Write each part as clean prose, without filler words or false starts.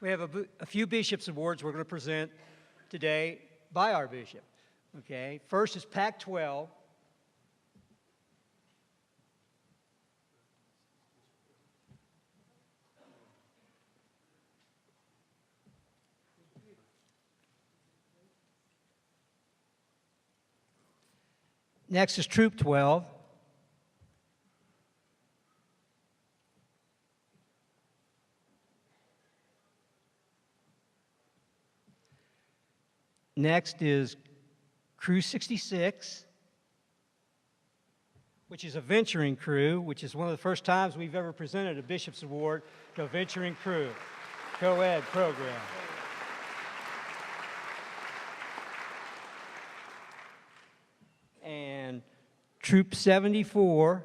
We have a few Bishop's Awards we're going to present today by our bishop. Okay, first is Pac-12. Next is Troop 12. Next is Crew 66, which is a venturing crew, which is one of the first times we've ever presented a Bishop's Award to a venturing crew, co-ed program. And Troop 74,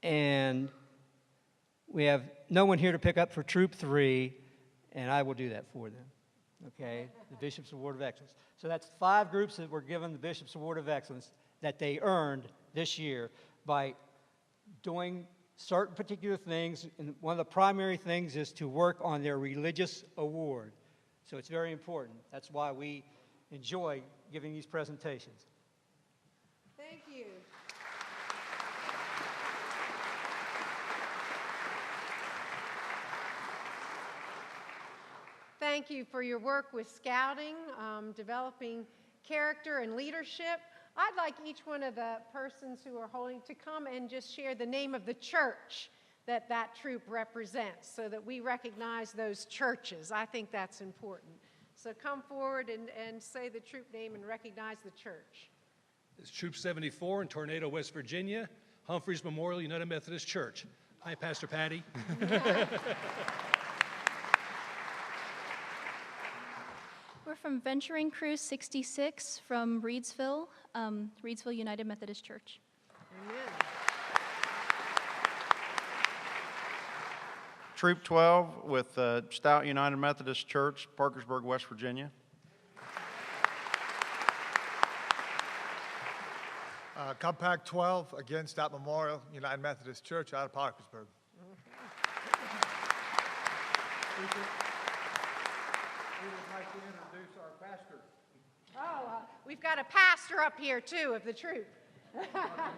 and we have no one here to pick up for Troop 3, and I will do that for them, okay? The Bishop's Award of Excellence. So that's 5 groups that were given the Bishop's Award of Excellence that they earned this year by doing certain particular things, and one of the primary things is to work on their religious award. So it's very important. That's why we enjoy giving these presentations. Thank you. Thank you for your work with scouting, developing character and leadership. I'd like each one of the persons who are holding to come and just share the name of the church that that troop represents so that we recognize those churches. I think that's important. So come forward and say the troop name and recognize the church. It's Troop 74 in Tornado, West Virginia, Humphreys Memorial United Methodist Church. Hi, Pastor Patty. We're from Venturing Crew 66 from Reedsville, Reedsville United Methodist Church. Amen. Troop 12 with Stout United Methodist Church, Parkersburg, West Virginia. Compact 12, again, Stout Memorial United Methodist Church out of Parkersburg. We would like to introduce our pastor, Oh, we've got a pastor up here, too, of the troop.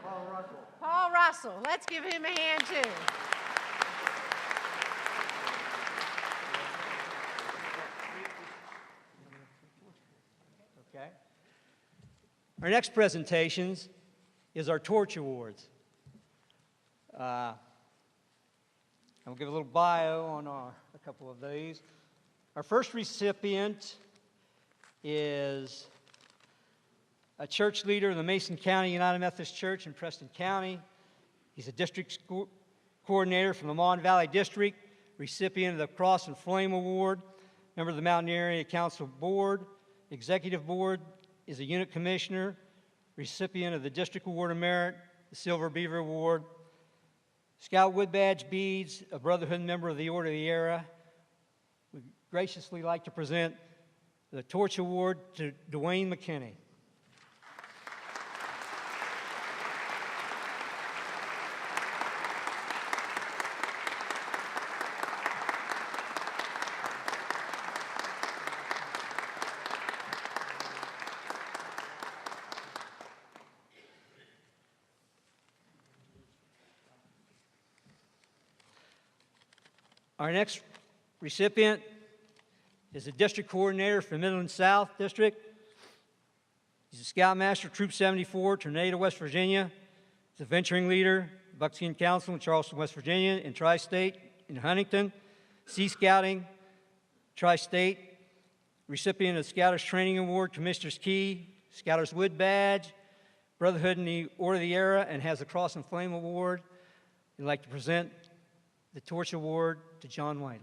Paul Russell. Paul Russell. Let's give him a hand, too. Okay. Our next presentations is our Torch Awards. I'll give a little bio on a couple of these. Our first recipient is a church leader in the Mason County United Methodist Church in Preston County. He's a district coordinator from the Mon Valley District, recipient of the Cross and Flame Award, member of the Mountain Area Council Board, Executive Board, is a unit commissioner, recipient of the District Award of Merit, the Silver Beaver Award, Scout Wood Badge Beads, a Brotherhood member of the Order of the Era. We graciously like to present the Torch Award to Dwayne McKinney. Our next recipient is a district coordinator for Midland South District. He's a Scoutmaster, Troop 74, Tornado, West Virginia. He's a venturing leader, Buckskin Council in Charleston, West Virginia, in Tri-State, in Huntington, Sea Scouting, Tri-State, recipient of the Scouters Training Award, Commissioner's Key, Scouters Wood Badge, Brotherhood in the Order of the Era, and has the Cross and Flame Award. We'd like to present the Torch Award to John Wiley.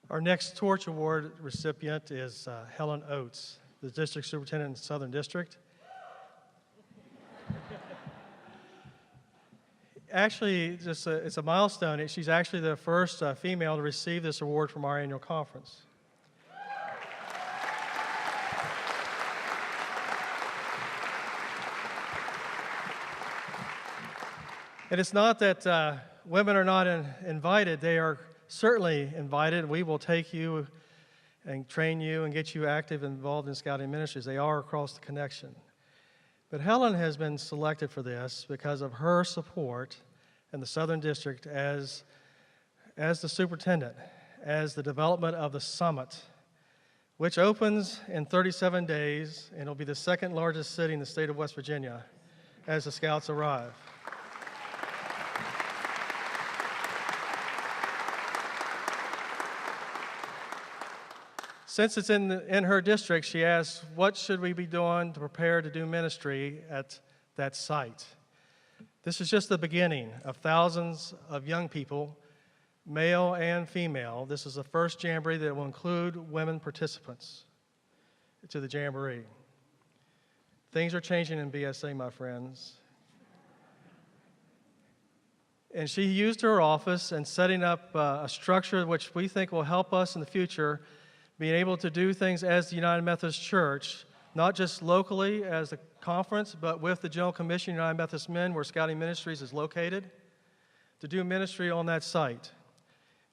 Our next Torch Award recipient is Helen Oates, the District Superintendent in the Southern District. Actually, it's a milestone. She's actually the first female to receive this award from our annual conference. And it's not that women are not invited. They are certainly invited. We will take you and train you and get you active and involved in scouting ministries. They are across the connection. But Helen has been selected for this because of her support in the Southern District as the superintendent, as the development of the summit, which opens in 37 days, and it'll be the second largest city in the state of West Virginia as the scouts arrive. Since it's in her district, she asked, what should we be doing to prepare to do ministry at that site? This is just the beginning of thousands of young people, male and female. This is the first Jamboree that will include women participants to the Jamboree. Things are changing in BSA, my friends. And she used her office in setting up a structure which we think will help us in the future being able to do things as the United Methodist Church, not just locally as a conference, but with the General Commission United Methodist Men, where Scouting Ministries is located, to do ministry on that site.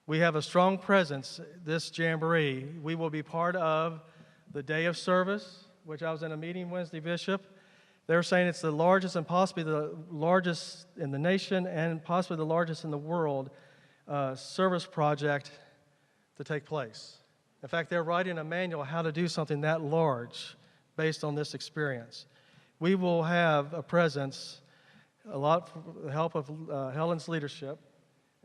We have a strong presence this Jamboree. We will be part of the Day of Service, which I was in a meeting Wednesday, Bishop. They're saying it's the largest and possibly the largest in the nation and possibly the largest in the world service project to take place. In fact, they're writing a manual how to do something that large based on this experience. We will have a presence, a lot with the help of Helen's leadership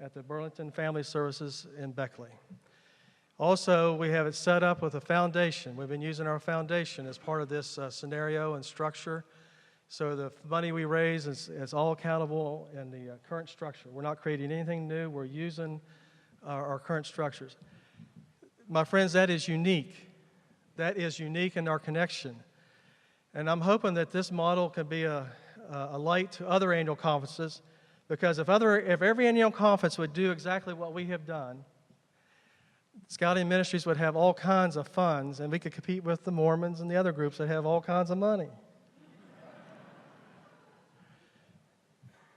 at the Burlington Family Services in Beckley. Also, we have it set up with a foundation. We've been using our foundation as part of this scenario and structure. So the money we raise is all accountable in the current structure. We're not creating anything new. We're using our current structures. My friends, that is unique. That is unique in our connection. And I'm hoping that this model can be a light to other annual conferences, because if every annual conference would do exactly what we have done, Scouting Ministries would have all kinds of funds, and we could compete with the Mormons and the other groups that have all kinds of money.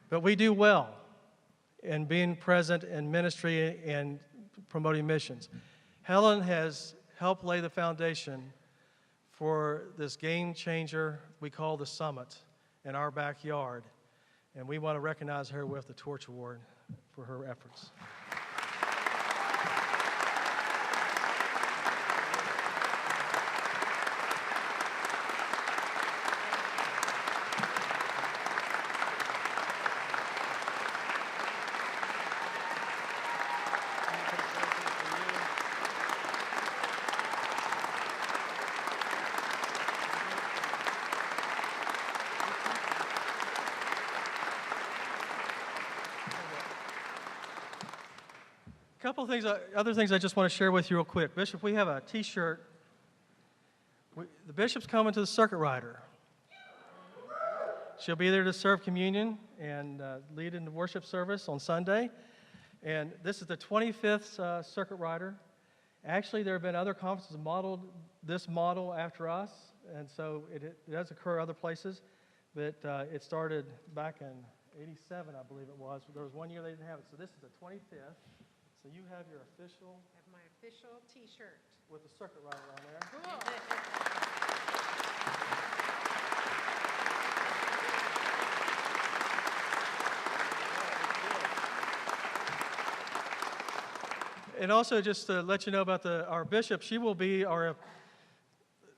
But we do well in being present in ministry and promoting missions. Helen has helped lay the foundation for this game changer we call the Summit in our backyard, and we want to recognize her with the Torch Award for her efforts. A couple of things, other things I just want to share with you real quick. Bishop, we have a T-shirt. The Bishop's coming to the Circuit Rider. She'll be there to serve communion and lead in the worship service on Sunday. And this is the 25th Circuit Rider. Actually, there have been other conferences modeled this model after us, and so it does occur other places. But it started back in '87, I believe it was. There was one year they didn't have it. So this is the 25th. So you have your official... I have my official T-shirt. With the Circuit Rider on there. Cool. And also, just to let you know about our bishop, she will be the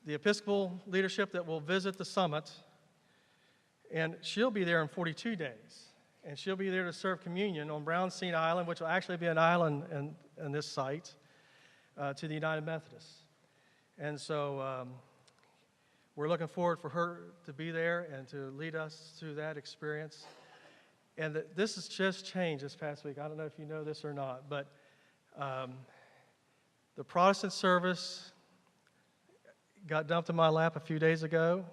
Episcopal leadership that will visit the summit, and she'll be there in 42 days. And she'll be there to serve communion on Brownstein Island, which will actually be an island in this site, to the United Methodists. And so we're looking forward for her to be there and to lead us through that experience. And this has just changed this past week. I don't know if you know this or not, but The Protestant service got dumped in my lap a few days ago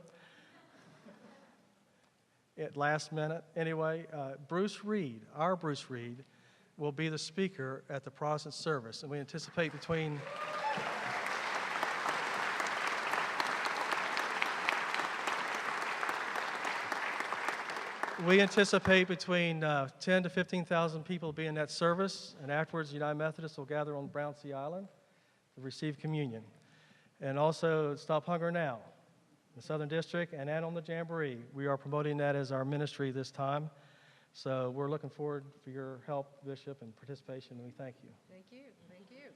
at last minute. Anyway, Bruce Reed, our Bruce Reed, will be the speaker at the Protestant service, and we anticipate between We anticipate between 10 to 15,000 people be in that service, and afterwards, United Methodists will gather on Brownsea Island to receive communion. And also, Stop Hunger Now, the Southern District, and on the Jamboree. We are promoting that as our ministry this time. So we're looking forward for your help, Bishop, and participation, and we thank you. Thank you. Thank you.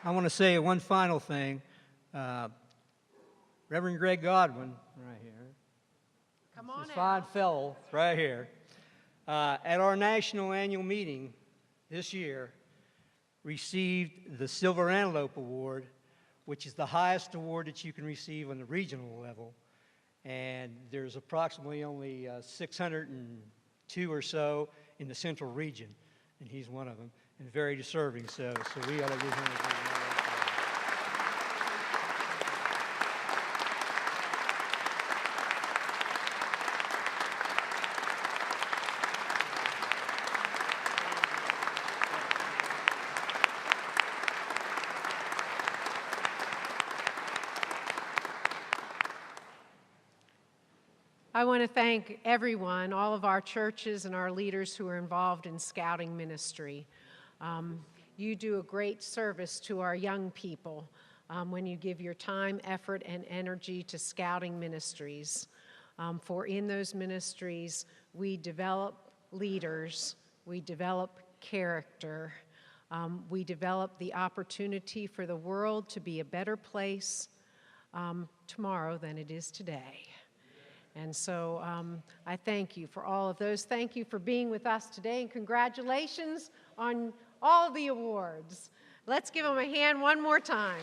I want to say one final thing. Reverend Greg Godwin, right here, Come on this fine out. fellow right here, at our national annual meeting this year, received the Silver Antelope Award, which is the highest award that you can receive on the regional level. And there's approximately only 602 or so in the central region, and he's one of them, and very deserving. So we ought to give him a big round. I want to thank everyone, all of our churches and our leaders who are involved in scouting ministry. You do a great service to our young people when you give your time, effort, and energy to scouting ministries. For in those ministries, we develop leaders, we develop character, we develop the opportunity for the world to be a better place tomorrow than it is today. And so I thank you for all of those. Thank you for being with us today, and congratulations on all the awards. Let's give them a hand one more time.